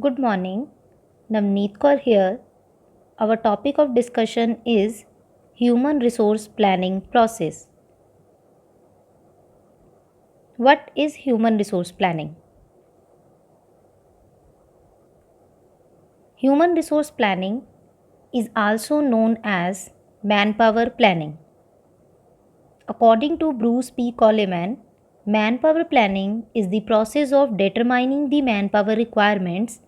Good morning, Navneet Kaur here. Our topic of discussion is human resource planning process. What is human resource planning? Human resource planning is also known as manpower planning. According to Bruce P. Coleman, manpower planning is the process of determining the manpower requirements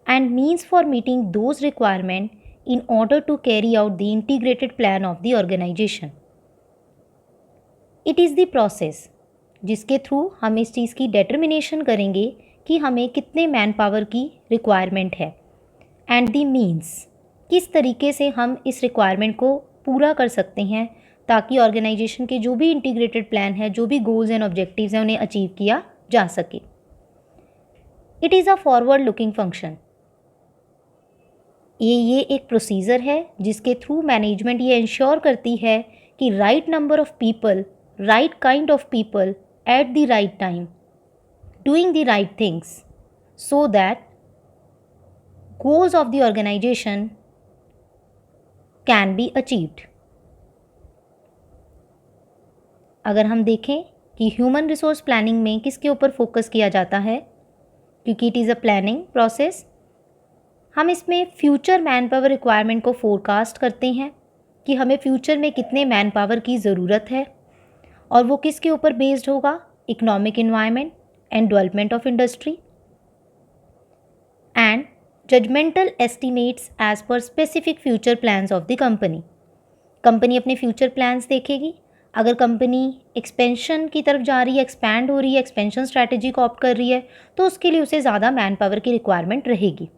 and means for meeting those requirements in order to carry out the integrated plan of the organization. It is the process जिसके through हम इस चीज़ की determination करेंगे कि हमें कितने man power की requirement है एंड द मीन्स किस तरीके से हम इस रिक्वायरमेंट को पूरा कर सकते हैं ताकि ऑर्गेनाइजेशन के जो भी इंटीग्रेटेड प्लान है, जो भी गोल्स एंड ऑब्जेक्टिव्स हैं, उन्हें अचीव किया जा सके. It is a forward looking function. ये एक प्रोसीजर है जिसके थ्रू मैनेजमेंट ये इंश्योर करती है कि right number of people, right kind of people at the right time, doing the right things so that goals of the organization can be achieved. अगर हम देखें कि ह्यूमन रिसोर्स प्लानिंग में किसके ऊपर फोकस किया जाता है, क्योंकि it is a planning process, हम इसमें फ्यूचर मैन पावर रिक्वायरमेंट को फोरकास्ट करते हैं कि हमें फ्यूचर में कितने मैन पावर की ज़रूरत है और वो किसके ऊपर बेस्ड होगा, economic environment and development of industry, and judgmental estimates as per specific future plans of the company. Company अपने फ्यूचर प्लान्स देखेगी. अगर कंपनी एक्सपेंशन की तरफ जा रही है, एक्सपैंड हो रही है, एक्सपेंशन स्ट्रैटेजी को ऑप्ट कर रही है, तो उसके लिए उसे ज़्यादा मैन पावर की रिक्वायरमेंट रहेगी.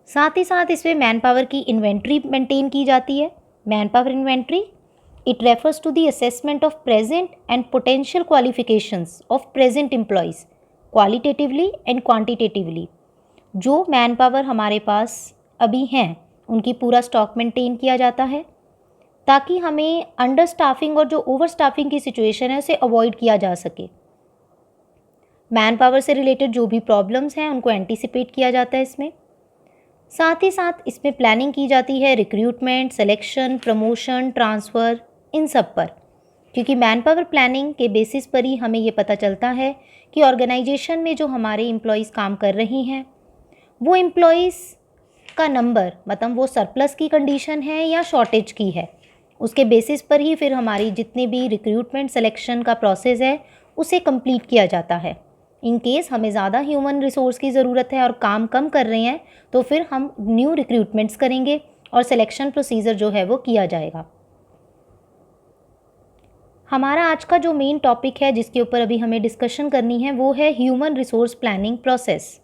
साथ ही साथ इसमें मैन पावर की इन्वेंट्री मेंटेन की जाती है. Man power inventory, it refers to the assessment of present and potential qualifications of present employees qualitatively and quantitatively. जो मैन पावर हमारे पास अभी हैं उनकी पूरा स्टॉक मेंटेन किया जाता है ताकि हमें अंडर स्टाफिंग और जो ओवर स्टाफिंग की सिचुएशन है उसे अवॉइड किया जा सके. मैन पावर से रिलेटेड जो भी प्रॉब्लम्स हैं उनको एंटिसिपेट किया जाता है इसमें. साथ ही साथ इसमें प्लानिंग की जाती है रिक्रूटमेंट, सिलेक्शन, प्रमोशन, ट्रांसफ़र, इन सब पर, क्योंकि मैन पावर प्लानिंग के बेसिस पर ही हमें ये पता चलता है कि ऑर्गेनाइजेशन में जो हमारे एम्प्लॉयज़ काम कर रही हैं वो एम्प्लॉयज़ का नंबर, मतलब वो सरप्लस की कंडीशन है या शॉर्टेज की है. उसके बेसिस पर ही फिर हमारी जितने भी रिक्रूटमेंट सिलेक्शन का प्रोसेस है उसे कंप्लीट किया जाता है. इन केस हमें ज़्यादा ह्यूमन रिसोर्स की ज़रूरत है और काम कम कर रहे हैं तो फिर हम न्यू रिक्रूटमेंट्स करेंगे और सिलेक्शन प्रोसीजर जो है वो किया जाएगा. हमारा आज का जो मेन टॉपिक है जिसके ऊपर अभी हमें डिस्कशन करनी है वो है ह्यूमन रिसोर्स प्लानिंग प्रोसेस.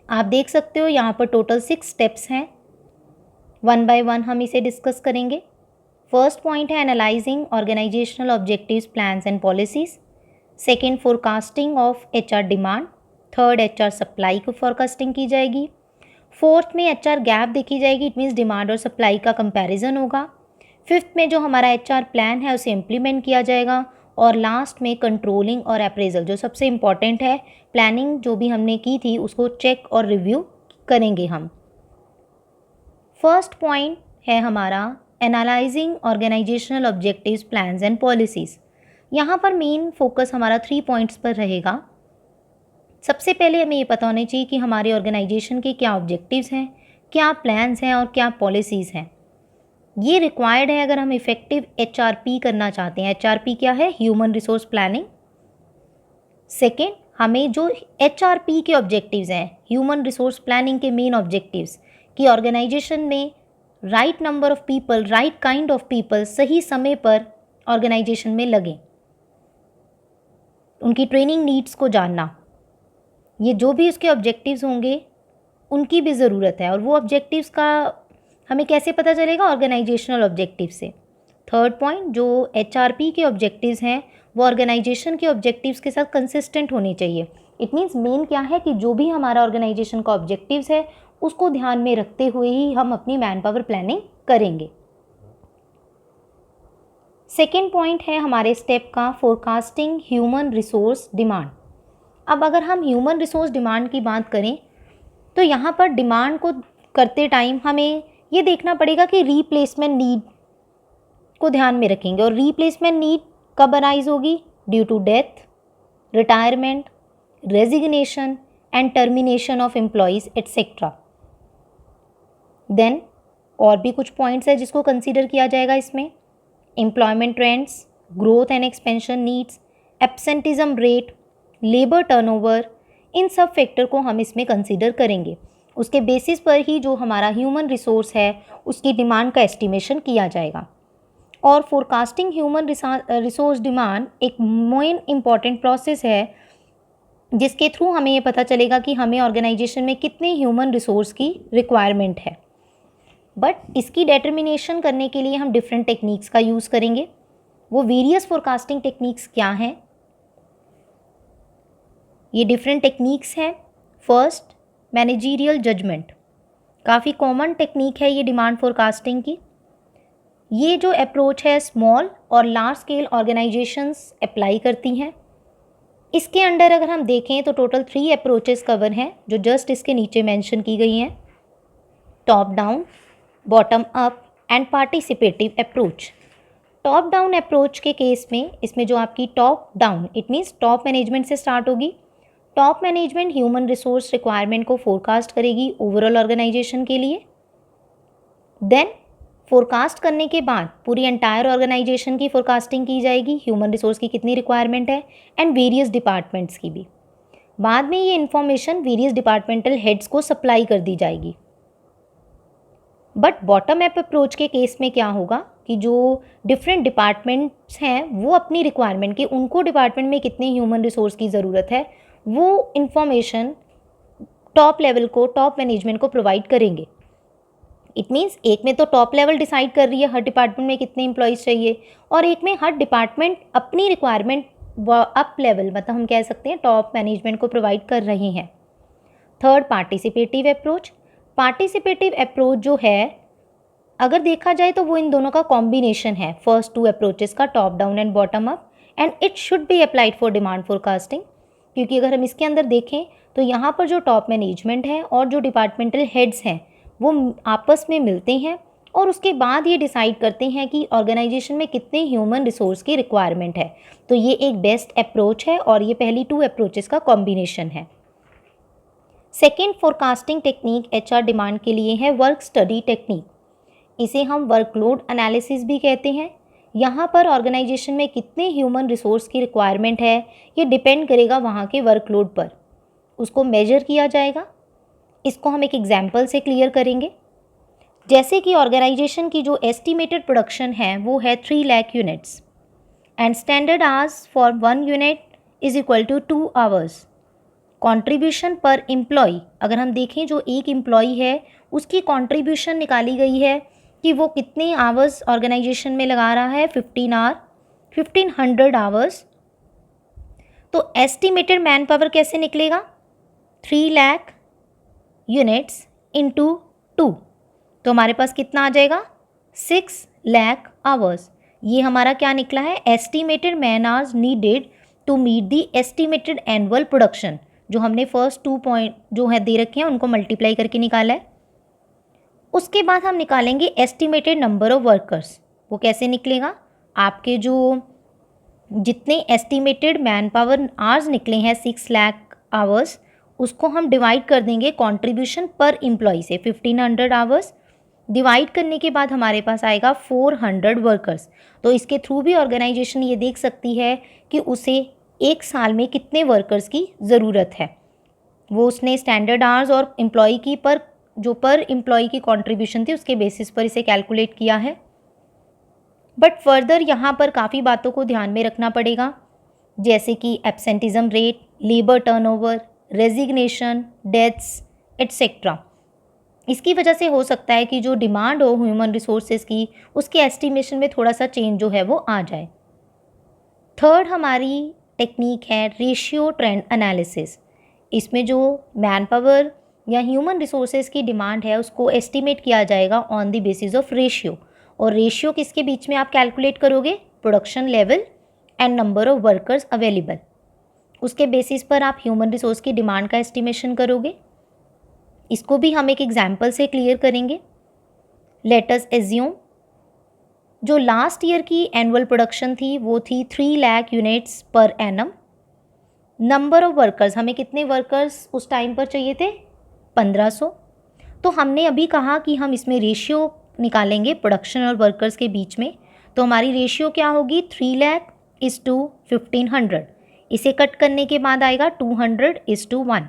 आप देख सकते हो यहाँ पर टोटल 6 स्टेप्स हैं. वन बाय वन हम इसे डिस्कस करेंगे. फर्स्ट पॉइंट है analysing organisational objectives, plans and policies. Second, forecasting of HR demand. Third, HR supply को फोरकास्टिंग की जाएगी. फोर्थ में HR गैप देखी जाएगी, इट मीन्स डिमांड और सप्लाई का कंपैरिजन होगा. फिफ्थ में जो हमारा HR प्लान है उसे इम्प्लीमेंट किया जाएगा. और लास्ट में कंट्रोलिंग और अप्रेजल, जो सबसे इम्पॉर्टेंट है. प्लानिंग जो भी हमने की थी उसको चेक और रिव्यू करेंगे हम. फर्स्ट पॉइंट है हमारा analysing organisational objectives, plans and policies. यहाँ पर मेन फोकस हमारा 3 पॉइंट्स पर रहेगा. सबसे पहले हमें ये पता होना चाहिए कि हमारे ऑर्गेनाइजेशन के क्या ऑब्जेक्टिव्स हैं, क्या प्लान्स हैं और क्या पॉलिसीज़ हैं. ये रिक्वायर्ड है अगर हम इफ़ेक्टिव HRP करना चाहते हैं. HRP क्या है? Human resource planning. सेकेंड, हमें जो HRP के ऑब्जेक्टिव्स हैं, ह्यूमन रिसोर्स प्लानिंग के मेन ऑब्जेक्टिव्स, कि ऑर्गेनाइजेशन में right number of people, right kind of people सही समय पर ऑर्गेनाइजेशन में लगें. उनकी ट्रेनिंग नीड्स को जानना, ये जो भी उसके ऑब्जेक्टिव्स होंगे उनकी भी ज़रूरत है. और वो ऑब्जेक्टिव्स का हमें कैसे पता चलेगा? ऑर्गेनाइजेशनल ऑब्जेक्टिव से. थर्ड पॉइंट, जो HRP के ऑब्जेक्टिव्स हैं वो ऑर्गेनाइजेशन के ऑब्जेक्टिव्स के साथ कंसिस्टेंट होने चाहिए. इट मीन्स मेन क्या है कि जो भी हमारा ऑर्गेनाइजेशन का ऑब्जेक्टिव्स है उसको ध्यान में रखते हुए ही हम अपनी मैन पावर प्लानिंग करेंगे. सेकेंड पॉइंट है हमारे स्टेप का फोरकास्टिंग ह्यूमन रिसोर्स डिमांड. अब अगर हम ह्यूमन रिसोर्स डिमांड की बात करें तो यहाँ पर डिमांड को करते टाइम हमें ये देखना पड़ेगा कि रीप्लेसमेंट नीड को ध्यान में रखेंगे। और रीप्लेसमेंट नीड कब अराइज होगी? Due to death, retirement, resignation and termination of employees etcetera. Then और भी कुछ पॉइंट्स है जिसको कंसीडर किया जाएगा इसमें। Employment trends, growth and expansion needs, absenteeism rate, labour turnover, इन सब फैक्टर को हम इसमें कंसीडर करेंगे। उसके बेसिस पर ही जो हमारा ह्यूमन रिसोर्स है उसकी डिमांड का एस्टिमेशन किया जाएगा। और फोरकास्टिंग ह्यूमन रिसोर्स डिमांड एक मेन इम्पॉर्टेंट प्रोसेस है जिसके थ्रू हमें ये पता चलेगा कि हमें ऑर्गेनाइजेशन में कितने ह्यूमन रिसोर्स की रिक्वायरमेंट है। बट इसकी डिटर्मिनेशन करने के लिए हम डिफरेंट टेक्निक्स का यूज़ करेंगे। वो वेरियस फोरकास्टिंग टेक्निक्स क्या हैं? ये डिफरेंट टेक्निक्स हैं। फर्स्ट, मैनेजरियल जजमेंट, काफ़ी कॉमन टेक्निक है ये डिमांड फोरकास्टिंग की। ये जो अप्रोच है स्मॉल और लार्ज स्केल ऑर्गेनाइजेशंस अप्लाई करती हैं। इसके अंडर अगर हम देखें तो टोटल 3 अप्रोचेस कवर हैं जो जस्ट इसके नीचे मेंशन की गई हैं। Top down, bottom up and participative approach. Top down approach के केस में इसमें जो आपकी top down it means top management से स्टार्ट होगी। Top management human resource requirement को फोरकास्ट करेगी ओवरऑल ऑर्गेनाइजेशन के लिए। देन फोरकास्ट करने के बाद पूरी एंटायर ऑर्गेनाइजेशन की फोरकास्टिंग की जाएगी, ह्यूमन रिसोर्स की कितनी रिक्वायरमेंट है एंड वेरियस डिपार्टमेंट्स की भी। बाद में ये इन्फॉर्मेशन वेरियस डिपार्टमेंटल हेड्स को सप्लाई कर दी जाएगी। बट बॉटम अप अप्रोच के केस में क्या होगा कि जो डिफरेंट डिपार्टमेंट्स हैं वो अपनी रिक्वायरमेंट की, उनको डिपार्टमेंट में कितने ह्यूमन रिसोर्स की ज़रूरत है वो इन्फॉर्मेशन टॉप लेवल को, टॉप मैनेजमेंट को प्रोवाइड करेंगे। इट मीन्स एक में तो टॉप लेवल डिसाइड कर रही है हर डिपार्टमेंट में कितने एम्प्लॉयज़ चाहिए, और एक में हर डिपार्टमेंट अपनी रिक्वायरमेंट अप लेवल मतलब हम कह सकते हैं टॉप मैनेजमेंट को प्रोवाइड कर रहे हैं। Third, participative approach. Participative approach जो है अगर देखा जाए तो वो इन दोनों का कॉम्बिनेशन है, फर्स्ट 2 अप्रोचेस का, top down and bottom up, and it should be applied for demand forecasting. क्योंकि अगर हम इसके अंदर देखें तो यहाँ पर जो टॉप मैनेजमेंट है और जो डिपार्टमेंटल हेड्स हैं वो आपस में मिलते हैं और उसके बाद ये डिसाइड करते हैं कि ऑर्गेनाइजेशन में कितने ह्यूमन रिसोर्स की रिक्वायरमेंट है। तो ये एक बेस्ट अप्रोच है और ये पहली 2 अप्रोचेस का कॉम्बिनेशन है। Second forecasting technique HR demand के लिए है वर्क स्टडी टेक्निक। इसे हम वर्कलोड एनालिसिस भी कहते हैं। यहाँ पर ऑर्गेनाइजेशन में कितने ह्यूमन रिसोर्स की रिक्वायरमेंट है ये डिपेंड करेगा वहाँ के वर्कलोड पर, उसको मेजर किया जाएगा। इसको हम एक एग्जाम्पल से क्लियर करेंगे। जैसे कि ऑर्गेनाइजेशन की जो एस्टिमेटेड प्रोडक्शन है वो है 3 lakh units and standard hours for 1 unit is equal to 2 hours. Contribution per employee अगर हम देखें जो एक एम्प्लॉय है उसकी कंट्रीब्यूशन निकाली गई है कि वो कितने आवर्स ऑर्गेनाइजेशन में लगा रहा है, 1500 आवर्स। तो एस्टिमेटेड मैन पावर कैसे निकलेगा? 3 लाख यूनिट्स इंटू 2, तो हमारे पास कितना आ जाएगा? 6 लाख आवर्स। ये हमारा क्या निकला है? Estimated man hours needed to meet the estimated annual production. जो हमने फर्स्ट 2 पॉइंट जो है दे रखे हैं उनको मल्टीप्लाई करके निकाला है। उसके बाद हम निकालेंगे एस्टिमेटेड नंबर ऑफ वर्कर्स। वो कैसे निकलेगा? आपके जो जितने एस्टिमेटेड मैन पावर आवर्स निकले हैं 6 लाख आवर्स, उसको हम डिवाइड कर देंगे कंट्रीब्यूशन पर एम्प्लॉय से 1500 आवर्स। डिवाइड करने के बाद हमारे पास आएगा 400 वर्कर्स। तो इसके थ्रू भी ऑर्गेनाइजेशन ये देख सकती है कि उसे एक साल में कितने वर्कर्स की ज़रूरत है। वो उसने स्टैंडर्ड आवर्स और एम्प्लॉय की पर एम्प्लॉय की कंट्रीब्यूशन थी उसके बेसिस पर इसे कैलकुलेट किया है। बट फर्दर यहाँ पर काफ़ी बातों को ध्यान में रखना पड़ेगा, जैसे कि absenteeism rate, labour turnover, resignation, deaths etcetera. इसकी वजह से हो सकता है कि जो डिमांड हो ह्यूमन रिसोर्सेज की उसके एस्टिमेशन में थोड़ा सा चेंज जो है वो आ जाए। थर्ड हमारी टेक्निक है रेशियो ट्रेंड एनालिसिस। इसमें जो मैन पावर या ह्यूमन रिसोर्सेज की डिमांड है उसको एस्टिमेट किया जाएगा on the basis of ratio. और रेशियो किसके बीच में आप कैलकुलेट करोगे? Production level and number of workers available. उसके बेसिस पर आप ह्यूमन रिसोर्स की डिमांड का एस्टिमेशन करोगे। इसको भी हम एक एग्जाम्पल से क्लियर करेंगे। लेट अस एज्यूम जो लास्ट ईयर की एनुअल प्रोडक्शन थी वो थी 3 lakh units per annum. Number of workers, हमें कितने वर्कर्स उस टाइम पर चाहिए थे? 1500। तो हमने अभी कहा कि हम इसमें रेशियो निकालेंगे प्रोडक्शन और वर्कर्स के बीच में। तो हमारी रेशियो क्या होगी? 3 लाख इज़ टू 1500। इसे कट करने के बाद आएगा 200 इज़ टू 1।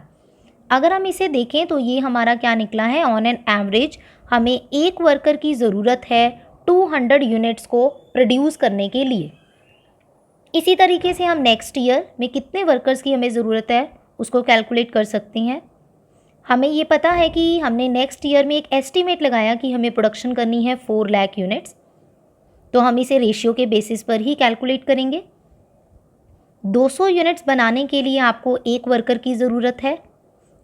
अगर हम इसे देखें तो ये हमारा क्या निकला है? ऑन एन एवरेज हमें एक वर्कर की ज़रूरत है 200 यूनिट्स को प्रोड्यूस करने के लिए। इसी तरीके से हम नेक्स्ट ईयर में कितने वर्कर्स की हमें ज़रूरत है उसको कैलकुलेट कर सकते हैं। हमें ये पता है कि हमने नेक्स्ट ईयर में एक एस्टीमेट लगाया कि हमें प्रोडक्शन करनी है 4 लाख यूनिट्स, तो हम इसे रेशियो के बेसिस पर ही कैलकुलेट करेंगे। 200 यूनिट्स बनाने के लिए आपको एक वर्कर की ज़रूरत है,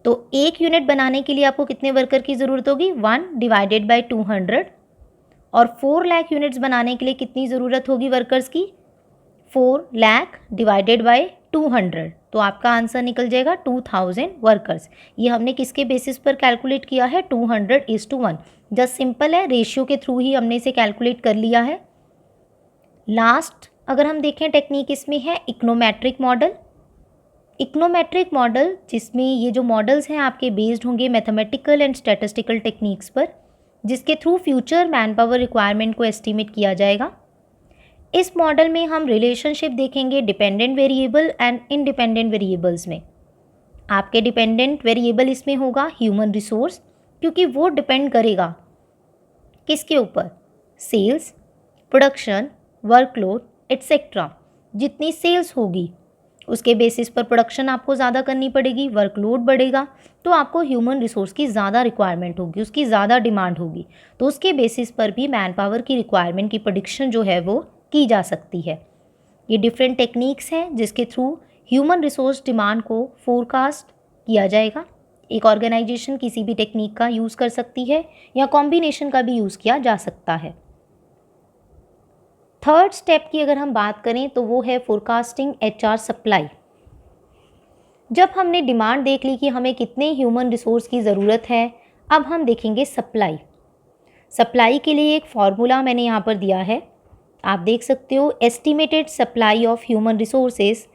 तो एक यूनिट बनाने के लिए आपको कितने वर्कर की ज़रूरत होगी? 1 डिवाइडेड बाई 200। और 4 लाख यूनिट्स बनाने के लिए कितनी ज़रूरत होगी वर्कर्स की? 4 लाख डिवाइडेड बाई 200। तो आपका आंसर निकल जाएगा 2000 वर्कर्स। ये हमने किसके बेसिस पर कैलकुलेट किया है? 200 इज़ टू 1। जस्ट सिंपल है, रेशियो के थ्रू ही हमने इसे कैलकुलेट कर लिया है। लास्ट अगर हम देखें टेक्निक इसमें है इकोनोमेट्रिक मॉडल। इकोनोमेट्रिक मॉडल जिसमें ये जो मॉडल्स हैं आपके बेस्ड होंगे मैथमेटिकल एंड स्टैटिस्टिकल टेक्निक्स पर, जिसके through future man power requirement को एस्टिमेट किया जाएगा। इस मॉडल में हम रिलेशनशिप देखेंगे dependent variable and independent variables में। आपके डिपेंडेंट वेरिएबल इसमें होगा ह्यूमन रिसोर्स, क्योंकि वो डिपेंड करेगा किसके ऊपर? Sales, production, workload etcetera. जितनी सेल्स होगी उसके बेसिस पर प्रोडक्शन आपको ज़्यादा करनी पड़ेगी, वर्कलोड बढ़ेगा तो आपको ह्यूमन रिसोर्स की ज़्यादा रिक्वायरमेंट होगी, उसकी ज़्यादा डिमांड होगी। तो उसके बेसिस पर भी मैन पावर की रिक्वायरमेंट की प्रेडिक्शन जो है वो की जा सकती है। ये डिफरेंट टेक्निक्स हैं जिसके थ्रू ह्यूमन रिसोर्स डिमांड को फोरकास्ट किया जाएगा। एक ऑर्गेनाइजेशन किसी भी टेक्निक का यूज़ कर सकती है या कॉम्बिनेशन का भी यूज़ किया जा सकता है। थर्ड स्टेप की अगर हम बात करें तो वो है फोरकास्टिंग एचआर सप्लाई। जब हमने डिमांड देख ली कि हमें कितने ह्यूमन रिसोर्स की ज़रूरत है, अब हम देखेंगे सप्लाई। सप्लाई के लिए एक फॉर्मूला मैंने यहाँ पर दिया है, आप देख सकते हो। Estimated supply of human resources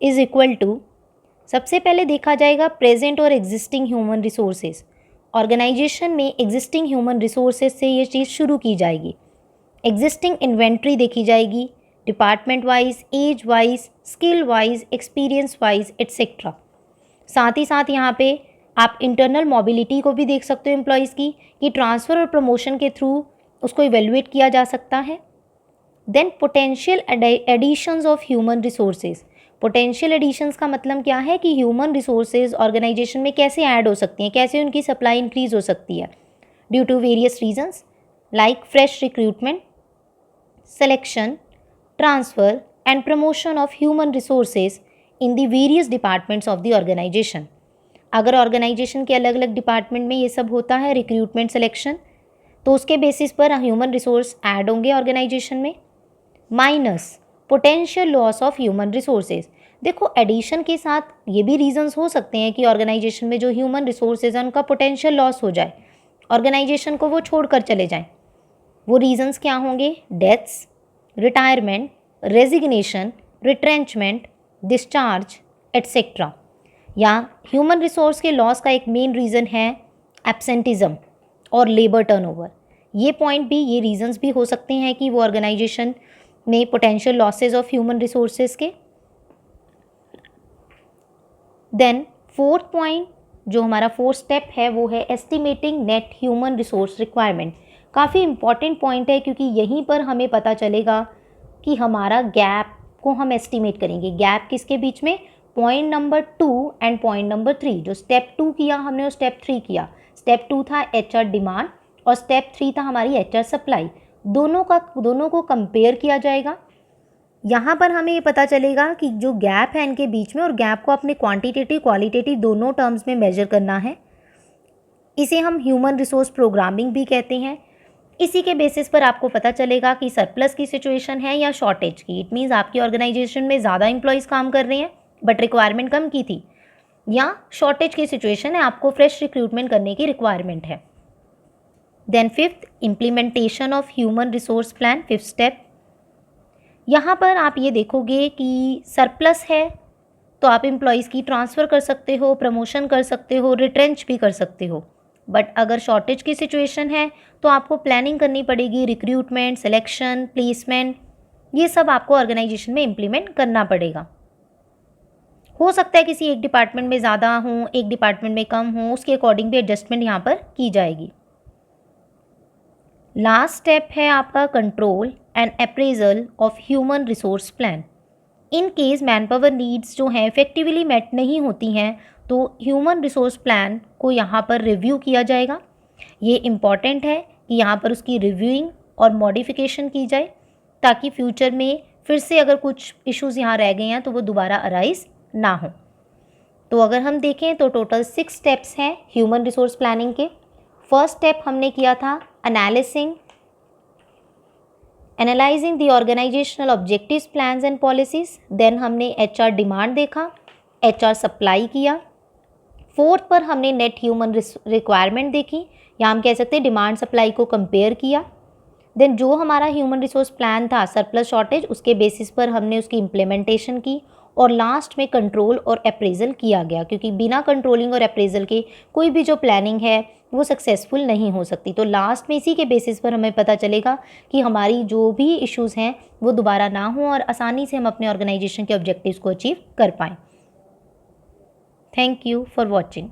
is equal to, सबसे पहले देखा जाएगा प्रेजेंट और एग्जिस्टिंग ह्यूमन रिसोर्सेज। ऑर्गेनाइजेशन में एग्जिस्टिंग ह्यूमन रिसोर्सेज से ये चीज़ शुरू की जाएगी। एग्जिस्टिंग इन्वेंट्री देखी जाएगी department wise, age wise, skill wise, experience wise etcetera. साथ ही साथ यहाँ पे आप इंटरनल मोबिलिटी को भी देख सकते हो एम्प्लॉयज़ की, कि ट्रांसफ़र और प्रमोशन के थ्रू उसको इवेलुएट किया जा सकता है। Then potential additions of human resources. Potential additions का मतलब क्या है कि ह्यूमन रिसोर्सेज ऑर्गेनाइजेशन में कैसे ऐड हो सकती हैं, कैसे उनकी सप्लाई इंक्रीज हो सकती है due to various reasons like fresh recruitment, selection, transfer and promotion of human resources in the various departments of the organization। अगर ऑर्गेनाइजेशन के अलग अलग डिपार्टमेंट में ये सब होता है रिक्रूटमेंट, सिलेक्शन, तो उसके बेसिस पर ह्यूमन रिसोर्स ऐड होंगे ऑर्गेनाइजेशन में। Minus potential loss of human resources. देखो एडिशन के साथ ये भी रीजंस हो सकते हैं कि ऑर्गेनाइजेशन में जो ह्यूमन रिसोर्सेज हैं उनका पोटेंशियल लॉस हो जाए, ऑर्गेनाइजेशन को वो छोड़कर चले जाएं। वो रीजंस क्या होंगे? Deaths, retirement, resignation, retrenchment, discharge etcetera. या ह्यूमन रिसोर्स के लॉस का एक मेन रीज़न है एब्सेंटिज्म और लेबर टर्नओवर। ये पॉइंट भी, ये रीजंस भी हो सकते हैं कि वो ऑर्गेनाइजेशन में potential losses of human resources के। देन फोर्थ पॉइंट जो हमारा फोर्थ स्टेप है वो है estimating net human resource requirement. काफ़ी इंपॉर्टेंट पॉइंट है क्योंकि यहीं पर हमें पता चलेगा कि हमारा गैप को हम एस्टिमेट करेंगे। गैप किसके बीच में? Point number 2 and point number 3। जो स्टेप 2 किया हमने और स्टेप 3 किया। स्टेप 2 था एचआर डिमांड और स्टेप 3 था हमारी एचआर सप्लाई। दोनों को कंपेयर किया जाएगा। यहाँ पर हमें ये पता चलेगा कि जो गैप है इनके बीच में, और गैप को अपने क्वांटिटेटिव क्वालिटेटिव दोनों टर्म्स में मेजर करना है। इसे हम ह्यूमन रिसोर्स प्रोग्रामिंग भी कहते हैं। इसी के बेसिस पर आपको पता चलेगा कि सरप्लस की सिचुएशन है या शॉर्टेज की। इट मीन्स आपकी ऑर्गेनाइजेशन में ज़्यादा एम्प्लॉयज़ काम कर रहे हैं बट रिक्वायरमेंट कम की थी, या शॉर्टेज की सिचुएशन है, आपको फ्रेश रिक्रूटमेंट करने की रिक्वायरमेंट है। Then fifth, implementation of human resource plan, fifth step. यहाँ पर आप ये देखोगे कि सरप्लस है तो आप एम्प्लॉयज़ की ट्रांसफ़र कर सकते हो, प्रमोशन कर सकते हो, रिट्रेंच भी कर सकते हो। बट अगर शॉर्टेज की सिचुएशन है तो आपको प्लानिंग करनी पड़ेगी, रिक्रूटमेंट, सिलेक्शन, प्लेसमेंट, ये सब आपको ऑर्गेनाइजेशन में इम्प्लीमेंट करना पड़ेगा। हो सकता है किसी एक डिपार्टमेंट में ज़्यादा हो, एक डिपार्टमेंट में कम हो, उसके अकॉर्डिंग भी एडजस्टमेंट यहाँ पर की जाएगी। लास्ट स्टेप है आपका control and appraisal of human resource plan. In case man power needs जो हैं इफेक्टिवली मेट नहीं होती हैं तो ह्यूमन रिसोर्स प्लान को यहाँ पर रिव्यू किया जाएगा। ये इम्पॉर्टेंट है कि यहाँ पर उसकी रिव्यूइंग और मॉडिफिकेशन की जाए ताकि फ्यूचर में फिर से अगर कुछ इश्यूज़ यहाँ रह गए हैं तो वो दोबारा अराइज ना हो। तो अगर हम देखें तो टोटल 6 स्टेप्स हैं ह्यूमन रिसोर्स प्लानिंग के। फर्स्ट स्टेप हमने किया था analysing the organisational objectives, plans and policies. Then हमने एचआर डिमांड देखा, एचआर सप्लाई किया। फोर्थ पर हमने नेट ह्यूमन रिक्वायरमेंट देखी, या हम कह सकते हैं डिमांड सप्लाई को कंपेयर किया। देन जो हमारा ह्यूमन रिसोर्स प्लान था सरप्लस शॉर्टेज, उसके बेसिस पर हमने उसकी इम्प्लीमेंटेशन की और लास्ट में कंट्रोल और अप्रेजल किया गया, क्योंकि बिना कंट्रोलिंग और अप्रेजल के कोई भी जो प्लानिंग है वो सक्सेसफुल नहीं हो सकती। तो लास्ट में इसी के बेसिस पर हमें पता चलेगा कि हमारी जो भी इश्यूज़ हैं वो दोबारा ना हो और आसानी से हम अपने ऑर्गेनाइजेशन के ऑब्जेक्टिव्स को अचीव कर पाएँ। Thank you for watching.